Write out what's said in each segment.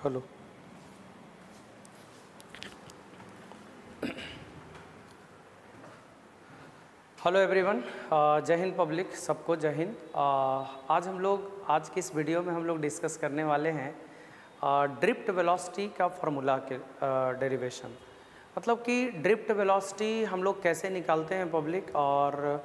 Hello. Hello everyone, जय Hind public, सबको जय हिंद। आज की इस वीडियो में हम लोग डिस्कस करने वाले हैं ड्रिफ्ट वेलोसिटी का फार्मूला के डेरिवेशन। मतलब कि ड्रिफ्ट वेलोसिटी हम लोग कैसे निकालते हैं पब्लिक, और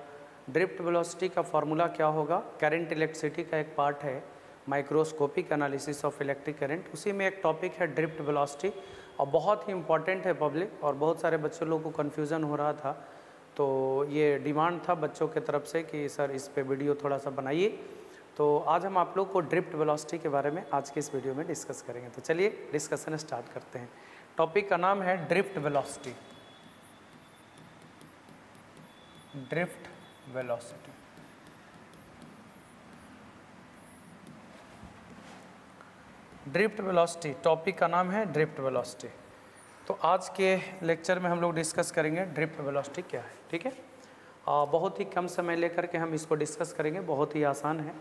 ड्रिफ्ट वेलोसिटी का फार्मूला क्या होगा। करंट इलेक्ट्रिसिटी का एक पार्ट है microscopic analysis of electric current, उसी में एक टॉपिक है ड्रिफ्ट वेलोसिटी, और बहुत ही इंपॉर्टेंट है पब्लिक। और बहुत सारे बच्चों लोगों को कन्फ्यूज़न हो रहा था, तो ये डिमांड था बच्चों के तरफ से कि सर इस पे वीडियो थोड़ा सा बनाइए। तो आज हम आप लोग को ड्रिफ्ट वेलोसिटी के बारे में आज की इस वीडियो में डिस्कस करेंगे। तो चलिए डिस्कशन स्टार्ट करते हैं। टॉपिक का नाम है drift velocity. Drift velocity, drift velocity topic का नाम है ड्रिफ्ट वेलोसिटी। तो आज के लेक्चर में हम लोग डिस्कस करेंगे ड्रिफ्ट वेलोसिटी क्या है। ठीक है, बहुत ही कम समय लेकर के हम इसको डिस्कस करेंगे, बहुत ही आसान है।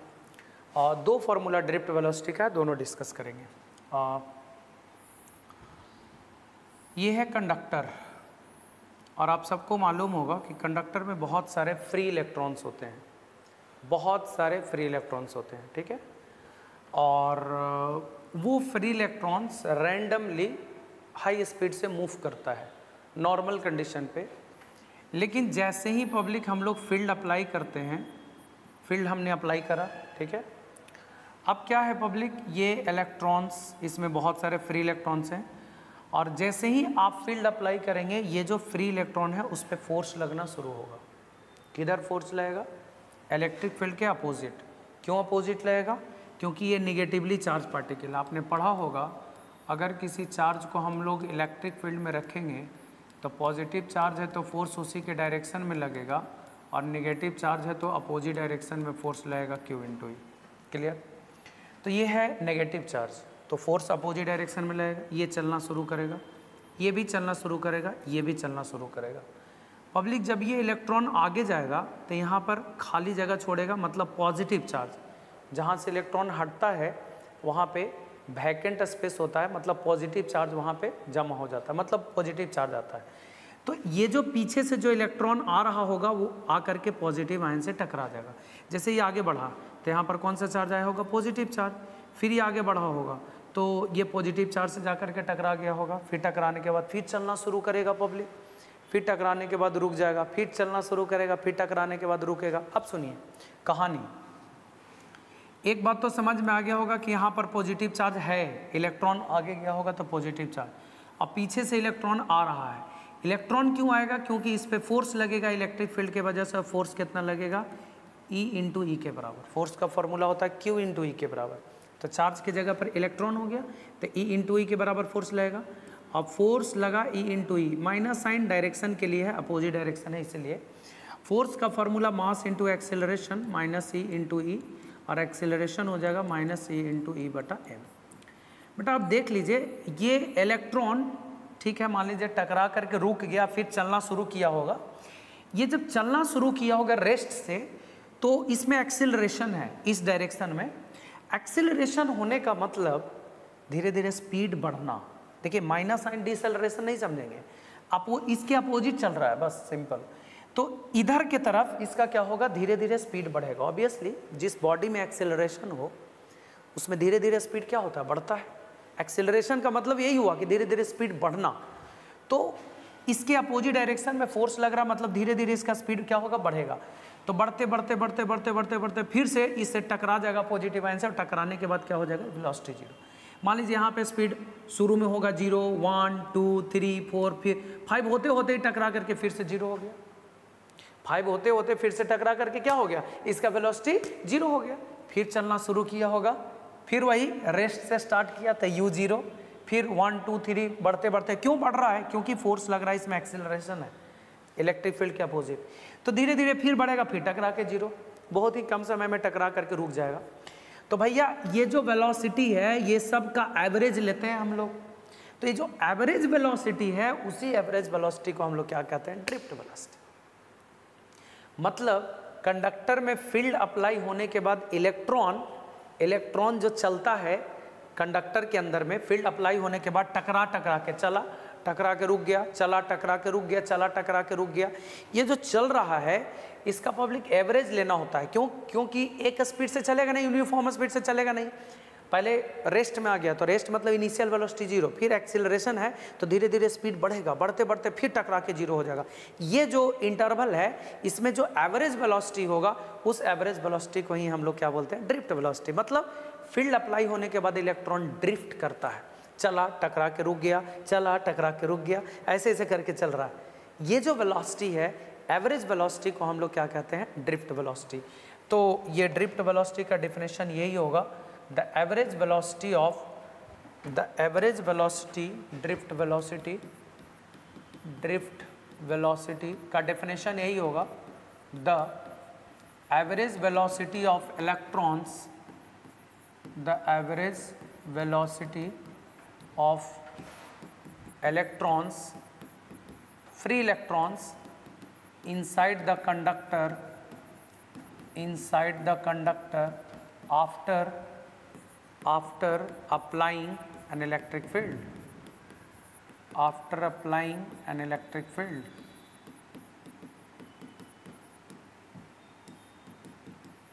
दो फार्मूला ड्रिफ्ट वेलोसिटी का दोनों डिस्कस करेंगे। ये है कंडक्टर, और आप सबको मालूम होगा कि कंडक्टर में बहुत सारे फ्री इलेक्ट्रॉन्स होते हैं, बहुत सारे फ्री इलेक्ट्रॉन्स होते हैं। ठीक है, और वो free electrons randomly high speed से मूव करता है नॉर्मल कंडीशन पे। लेकिन जैसे ही पब्लिक हम लोग फील्ड अप्लाई करते हैं, फील्ड हमने अप्लाई करा, ठीक है, अब क्या है पब्लिक, ये इलेक्ट्रॉन्स, इसमें बहुत सारे फ्री इलेक्ट्रॉन्स हैं, और जैसे ही आप फील्ड अप्लाई करेंगे ये जो फ्री इलेक्ट्रॉन है उस पर फोर्स लगना शुरू होगा। किधर फोर्स लगेगा? इलेक्ट्रिक फील्ड के अपोजिट। क्यों अपोजिट लगेगा? क्योंकि ये निगेटिवली चार्ज पार्टिकल, आपने पढ़ा होगा अगर किसी चार्ज को हम लोग इलेक्ट्रिक फील्ड में रखेंगे तो पॉजिटिव चार्ज है तो फोर्स उसी के डायरेक्शन में लगेगा, और नेगेटिव चार्ज है तो अपोजिट डायरेक्शन में फोर्स लगेगा, Q × E। क्लियर? तो ये है नेगेटिव चार्ज, तो फोर्स अपोजिट डायरेक्शन में लगेगा, ये चलना शुरू करेगा, ये भी चलना शुरू करेगा, ये भी चलना शुरू करेगा। पब्लिक जब ये इलेक्ट्रॉन आगे जाएगा तो यहाँ पर खाली जगह छोड़ेगा, मतलब पॉजिटिव चार्ज, जहाँ से इलेक्ट्रॉन हटता है वहाँ पे वैकेंट स्पेस होता है, मतलब पॉजिटिव चार्ज वहाँ पे जमा हो जाता है, मतलब पॉजिटिव चार्ज आता है। तो ये जो पीछे से जो इलेक्ट्रॉन आ रहा होगा वो आ करके पॉजिटिव आयन से टकरा जाएगा। जैसे ये आगे बढ़ा तो यहाँ पर कौन सा चार्ज आया होगा? Positive charge. फिर ये आगे बढ़ा होगा तो ये पॉजिटिव चार्ज से जा करके टकरा गया होगा, फिर टकराने के बाद फिर चलना शुरू करेगा पब्लिक, फिर टकराने के बाद रुक जाएगा, फिर चलना शुरू करेगा, फिर टकराने के बाद रुकेगा। अब सुनिए कहानी। एक बात तो समझ में आ गया होगा कि यहाँ पर पॉजिटिव चार्ज है, इलेक्ट्रॉन आगे गया होगा तो पॉजिटिव चार्ज, अब पीछे से इलेक्ट्रॉन आ रहा है। इलेक्ट्रॉन क्यों आएगा? क्योंकि इस पर फोर्स लगेगा इलेक्ट्रिक फील्ड के वजह से। फोर्स कितना लगेगा? E × E के बराबर। फोर्स का फॉर्मूला होता है Q × E के बराबर। तो चार्ज की जगह पर इलेक्ट्रॉन हो गया तो E × E के बराबर फोर्स लगेगा। अब फोर्स लगा E × E, minus sign direction के लिए है, अपोजिट डायरेक्शन है, इसलिए फोर्स का formula mass × acceleration minus E × E, और एक्सेलरेशन हो जाएगा माइनस E × E/m। बेटा आप देख लीजिए ये इलेक्ट्रॉन, ठीक है, मान लीजिए टकरा करके रुक गया, फिर चलना शुरू किया होगा। ये जब चलना शुरू किया होगा रेस्ट से, तो इसमें एक्सेलरेशन है इस डायरेक्शन में। एक्सेलरेशन होने का मतलब धीरे धीरे स्पीड बढ़ना। देखिए माइनस साइन डिसेलरेशन नहीं समझेंगे आप, वो इसके अपोजिट चल रहा है, बस सिंपल। तो इधर के तरफ इसका क्या होगा? धीरे धीरे स्पीड बढ़ेगा। ऑब्वियसली जिस बॉडी में एक्सेलरेशन हो उसमें धीरे धीरे स्पीड क्या होता है? बढ़ता है। एक्सेलरेशन का मतलब यही हुआ कि धीरे धीरे स्पीड बढ़ना। तो इसके अपोजिट डायरेक्शन में फोर्स लग रहा, मतलब धीरे धीरे इसका स्पीड क्या होगा? बढ़ेगा। तो बढ़ते बढ़ते बढ़ते बढ़ते बढ़ते बढ़ते फिर से इससे टकरा जाएगा पॉजिटिव आयन से, और टकराने के बाद क्या हो जाएगा? वेलोसिटी 0। मान लीजिए यहाँ पे स्पीड शुरू में होगा 0, 1, 2, 3, 4, फिर 5 होते होते ही टकरा करके फिर से 0 हो गया। 5 होते होते फिर से टकरा करके क्या हो गया? इसका वेलोसिटी 0 हो गया। फिर चलना शुरू किया होगा, फिर वही रेस्ट से स्टार्ट किया तो U0, फिर 1, 2, 3 बढ़ते बढ़ते, क्यों बढ़ रहा है? क्योंकि फोर्स लग रहा है, इसमें एक्सेलरेशन है इलेक्ट्रिक फील्ड के अपोजिट। तो धीरे धीरे फिर बढ़ेगा, फिर टकरा के 0, बहुत ही कम समय में टकरा करके रुक जाएगा। तो भैया ये जो वेलोसिटी है ये सब का एवरेज लेते हैं हम लोग। तो ये जो एवरेज वेलोसिटी है उसी एवरेज वेलोसिटी को हम लोग क्या कहते हैं? Drift velocity. मतलब कंडक्टर में फील्ड अप्लाई होने के बाद इलेक्ट्रॉन जो चलता है कंडक्टर के अंदर में फील्ड अप्लाई होने के बाद टकरा टकरा के चला, टकरा के रुक गया, चला टकरा के रुक गया, चला टकरा के रुक गया। ये जो चल रहा है इसका पब्लिक एवरेज लेना होता है। क्यों? क्योंकि एक स्पीड से चलेगा नहीं, यूनिफॉर्म स्पीड से चलेगा नहीं। पहले रेस्ट में आ गया तो रेस्ट मतलब इनिशियल वेलोसिटी 0, फिर एक्सीलरेशन है तो धीरे धीरे स्पीड बढ़ेगा, बढ़ते बढ़ते फिर टकरा के 0 हो जाएगा। ये जो इंटरवल है इसमें जो एवरेज वेलोसिटी होगा उस एवरेज वेलोसिटी को ही हम लोग क्या बोलते हैं? Drift velocity. मतलब फील्ड अप्लाई होने के बाद इलेक्ट्रॉन ड्रिफ्ट करता है, चला टकरा के रुक गया, चला टकरा के रुक गया, ऐसे ऐसे करके चल रहा है। ये जो वेलोसिटी है एवरेज वेलोसिटी को हम लोग क्या कहते हैं? Drift velocity. तो ये ड्रिफ्ट वेलोसिटी का डेफिनेशन यही होगा, the average velocity drift velocity का definition यही होगा, the average velocity of electrons, the average velocity of electrons, free electrons inside the conductor after applying an electric field, after applying an electric field.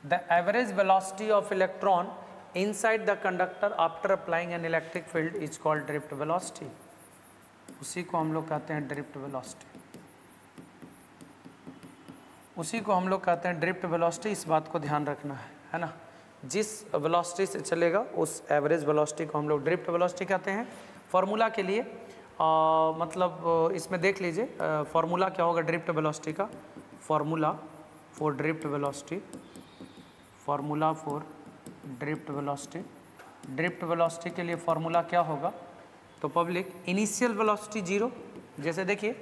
The average velocity of electron inside the conductor after applying an electric field is called drift velocity. उसी को हम लोग कहते हैं drift velocity, उसी को हम लोग कहते हैं ड्रिफ्ट वेलोसिटी। इस बात को ध्यान रखना है ना? जिस वेलोसिटी से चलेगा उस एवरेज वेलोसिटी को हम लोग ड्रिफ्ट वेलोसिटी कहते हैं। फार्मूला के लिए मतलब इसमें देख लीजिए फार्मूला क्या होगा ड्रिफ्ट वेलोसिटी का। Formula for drift velocity, formula for drift velocity, drift velocity के लिए फार्मूला क्या होगा? तो पब्लिक इनिशियल वेलोसिटी 0, जैसे देखिए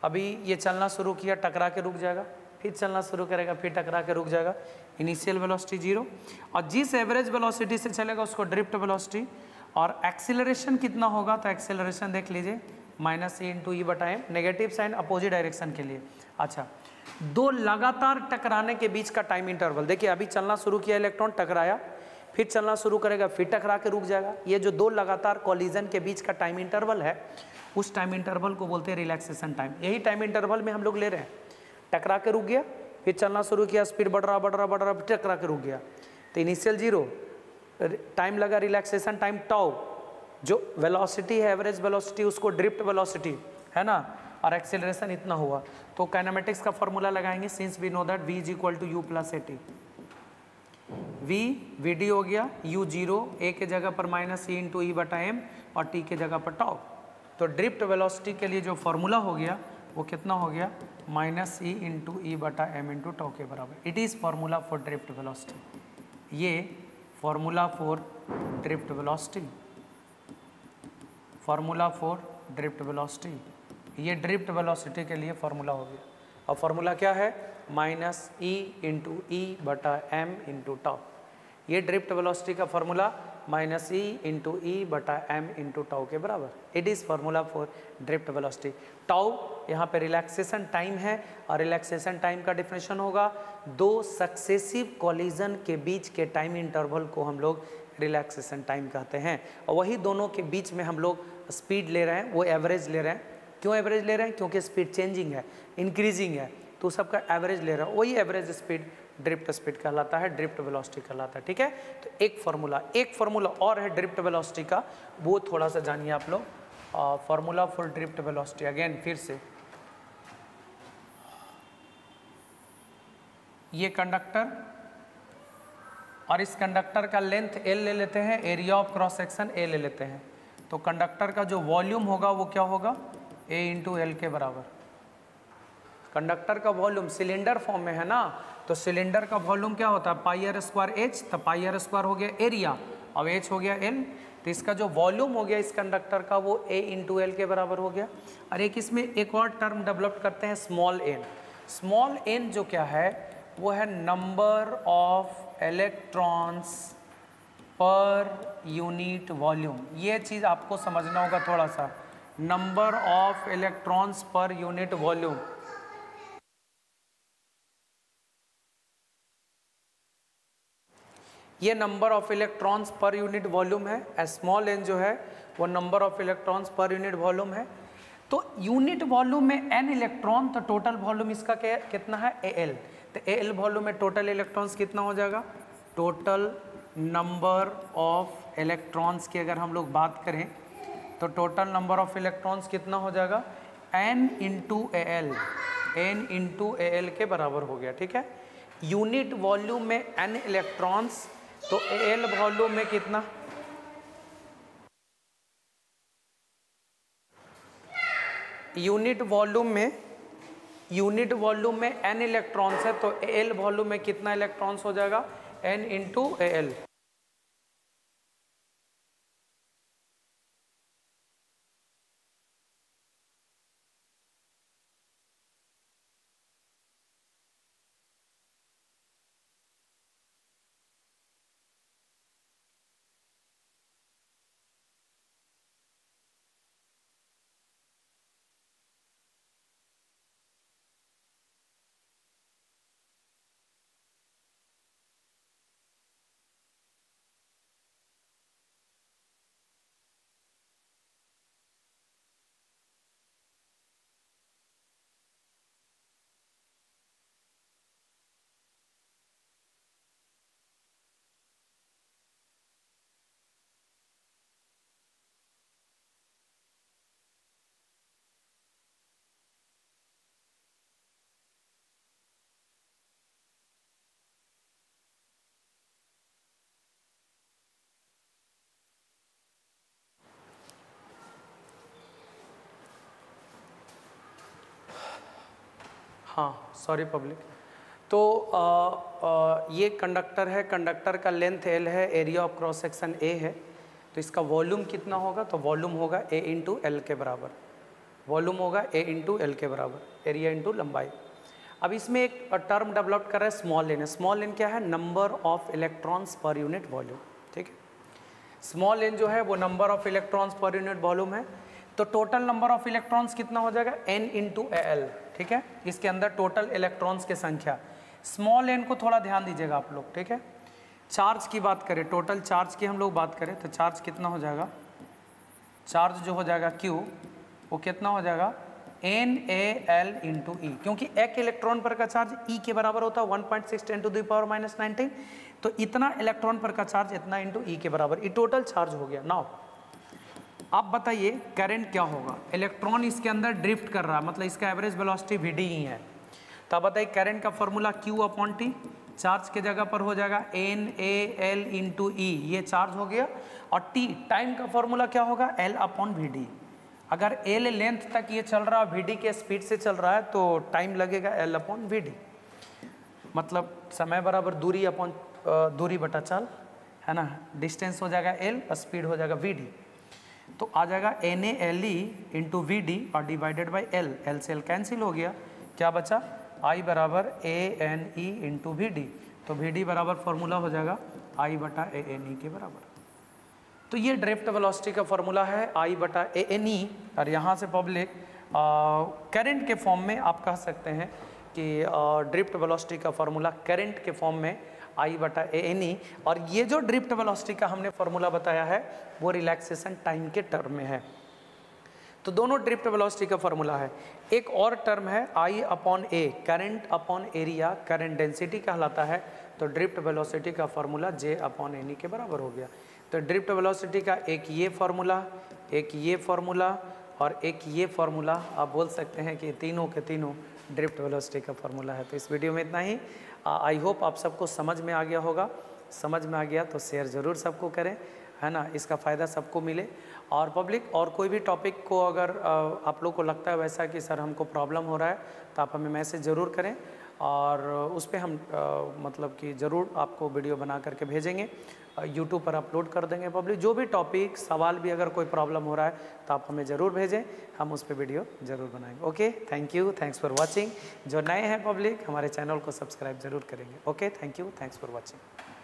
अभी ये चलना शुरू किया, टकरा के रुक जाएगा, फिर चलना शुरू करेगा, फिर टकरा के रुक जाएगा, इनिशियल वेलोसिटी 0। और जिस एवरेज वेलोसिटी से चलेगा उसको ड्रिफ्ट वेलोसिटी। और एक्सीलरेशन कितना होगा? तो एक्सीलरेशन देख लीजिए -e/e/m, negative sign opposite direction के लिए। अच्छा, दो लगातार टकराने के बीच का टाइम इंटरवल देखिए, अभी चलना शुरू किया इलेक्ट्रॉन, टकराया, फिर चलना शुरू करेगा, फिर टकरा के रुक जाएगा। ये जो दो लगातार कॉलिजन के बीच का टाइम इंटरवल है उस टाइम इंटरवल को बोलते हैं रिलैक्सेशन टाइम। यही टाइम इंटरवल में हम लोग ले रहे हैं। टकरा के रुक गया, फिर चलना शुरू किया, स्पीड बढ़ रहा, फिर टकरा के रुक गया, तो इनिशियल 0, टाइम लगा रिलैक्सेशन टाइम टाउ, जो वेलोसिटी है एवरेज वेलोसिटी उसको ड्रिफ्ट वेलोसिटी है ना, और एक्सेलरेशन इतना हुआ। तो काइनेमेटिक्स का फॉर्मूला लगाएंगे, since we know that v is equal to u plus at, vd हो गया u0, a के जगह पर -e/e/m और t के जगह पर टाउ। तो ड्रिफ्ट वेलोसिटी के लिए जो फॉर्मूला हो गया वो कितना हो गया? -e/e/m टाउ के बराबर। It is formula for drift velocity. ये formula for drift velocity, formula for drift velocity, ये ड्रिफ्ट वेलोसिटी के लिए फार्मूला हो गया। और फार्मूला क्या है? -e/e/m tau. ये ड्रिफ्ट वेलोसिटी का फार्मूला -e/e/m टाउ के बराबर। It is formula for drift velocity. Tau यहाँ पे रिलैक्सेशन टाइम है, और रिलैक्सेशन टाइम का डिफिनेशन होगा दो सक्सेसिव कॉलिजन के बीच के टाइम इंटरवल को हम लोग रिलैक्सेशन टाइम कहते हैं। और वही दोनों के बीच में हम लोग स्पीड ले रहे हैं, वो एवरेज ले रहे हैं। क्यों एवरेज ले रहे हैं? क्योंकि स्पीड चेंजिंग है, इंक्रीजिंग है, तो सबका एवरेज ले रहा है। वही एवरेज स्पीड ड्रिफ्ट स्पीड कहलाता है, ड्रिफ्ट वेलोसिटी कहलाता है। ठीक है, तो एक फार्मूला और है ड्रिफ्ट वेलोसिटी का, वो थोड़ा सा जानिए आप लोग। Formula for drift velocity again, फिर से ये कंडक्टर और इस कंडक्टर का लेंथ L ले लेते हैं, area of cross section A ले लेते हैं। तो कंडक्टर का जो वॉल्यूम होगा वो क्या होगा? A/L के बराबर। कंडक्टर का वॉल्यूम सिलेंडर फॉर्म में है ना, तो सिलेंडर का वॉल्यूम क्या होता है? πr²h, तो πr² हो गया एरिया, अब h हो गया L, तो इसका जो वॉल्यूम हो गया इस कंडक्टर का वो A/L के बराबर हो गया। और एक इसमें एक और टर्म डेवलप करते हैं स्मॉल n। स्मॉल n जो क्या है वो है number of electrons per unit volume. ये चीज़ आपको समझना होगा थोड़ा सा, number of electrons per unit volume. ये number of electrons per unit volume है, स्मॉल एन जो है वो number of electrons per unit volume है। तो यूनिट वॉल्यूम में n इलेक्ट्रॉन, तो टोटल वॉल्यूम इसका कितना है Al। तो Al वॉल्यूम में टोटल इलेक्ट्रॉन्स कितना हो जाएगा, टोटल नंबर ऑफ इलेक्ट्रॉन्स की अगर हम लोग बात करें तो टोटल नंबर ऑफ इलेक्ट्रॉन्स कितना हो जाएगा, n into Al, n into Al के बराबर हो गया। ठीक है, यूनिट वॉल्यूम में n इलेक्ट्रॉन्स, तो Al वॉल्यूम में कितना, यूनिट वॉल्यूम में n इलेक्ट्रॉन्स है, तो Al वॉल्यूम में कितना इलेक्ट्रॉन्स हो जाएगा, n इंटू Al। हाँ सॉरी पब्लिक। तो ये कंडक्टर है, कंडक्टर का लेंथ L है, area of cross section A है, तो इसका वॉल्यूम कितना होगा, तो वॉल्यूम होगा A इंटू एल के बराबर, वॉल्यूम होगा A इंटू एल के बराबर, एरिया इंटू लंबाई। अब इसमें एक टर्म डेवलप कर रहा है स्मॉल एन। स्मॉल एन क्या है, number of electrons per unit volume. ठीक है, स्मॉल एन जो है वो number of electrons per unit volume है। तो टोटल नंबर ऑफ इलेक्ट्रॉन्स कितना हो जाएगा, n इंटू एल। ठीक है, इसके अंदर टोटल इलेक्ट्रॉन्स की संख्या। स्मॉल एन को थोड़ा ध्यान दीजिएगा आप लोग। ठीक है, चार्ज की बात करें, टोटल चार्ज की हम लोग बात करें तो चार्ज कितना हो जाएगा, चार्ज जो हो जाएगा Q वो कितना हो जाएगा, NaL इंटू ई, क्योंकि एक इलेक्ट्रॉन पर का चार्ज E के बराबर होता है 1.6 × 10⁻⁻⁹, तो इतना इलेक्ट्रॉन पर का चार्ज इतना इंटू ई के बराबर, ये टोटल चार्ज हो गया। नाउ आप बताइए करंट क्या होगा, इलेक्ट्रॉन इसके अंदर ड्रिफ्ट कर रहा है, मतलब इसका एवरेज वेलोसिटी Vd ही है। तो आप बताइए करंट का फॉर्मूला Q/T, चार्ज के जगह पर हो जाएगा NaL इंटू ई, ये चार्ज हो गया। और T टाइम का फॉर्मूला क्या होगा, L/Vd। अगर L लेंथ तक ये चल रहा है, Vd के स्पीड से चल रहा है, तो टाइम लगेगा L/Vd, मतलब समय बराबर दूरी बटा चाल है ना, डिस्टेंस हो जाएगा L और स्पीड हो जाएगा Vd। तो आ जाएगा NaLe इंटू Vd और डिवाइडेड बाई L, L से L कैंसिल हो गया, क्या बचा, I बराबर ANE इंटू Vd। तो Vd बराबर फॉर्मूला हो जाएगा I/ANE के बराबर। तो ये ड्रिफ्ट वेलोसिटी का फॉर्मूला है I/ANE। और यहाँ से पब्लिक करंट के फॉर्म में आप कह सकते हैं कि ड्रिफ्ट वेलोसिटी का फॉर्मूला करंट के फॉर्म में I/ANE। और ये जो ड्रिफ्ट वेलोसिटी का हमने फॉर्मूला बताया है वो रिलैक्सेशन टाइम के टर्म में है। तो दोनों ड्रिफ्ट वेलोसिटी का फॉर्मूला है। एक और टर्म है I/A, current upon area, current density कहलाता है। तो ड्रिफ्ट वेलोसिटी का फॉर्मूला J/NE के बराबर हो गया। तो ड्रिफ्ट वेलोसिटी का एक ये फार्मूला, एक ये फार्मूला और एक ये फार्मूला, आप बोल सकते हैं कि तीनों के तीनों ड्रिफ्ट वेलोसिटी का फार्मूला है। तो इस वीडियो में इतना ही। आई होप आप सबको समझ में आ गया होगा। समझ में आ गया तो शेयर ज़रूर सबको करें, है ना, इसका फ़ायदा सबको मिले। और पब्लिक और कोई भी टॉपिक को अगर आप लोग को लगता है वैसा कि सर हमको प्रॉब्लम हो रहा है, तो आप हमें मैसेज ज़रूर करें और उस पर हम मतलब कि ज़रूर आपको वीडियो बना करके भेजेंगे, यूट्यूब पर अपलोड कर देंगे। पब्लिक जो भी टॉपिक सवाल भी अगर कोई प्रॉब्लम हो रहा है तो आप हमें ज़रूर भेजें, हम उस पर वीडियो ज़रूर बनाएंगे। Okay, thank you, thanks for watching. जो नए हैं पब्लिक हमारे चैनल को सब्सक्राइब ज़रूर करेंगे। Okay, thank you, thanks for watching.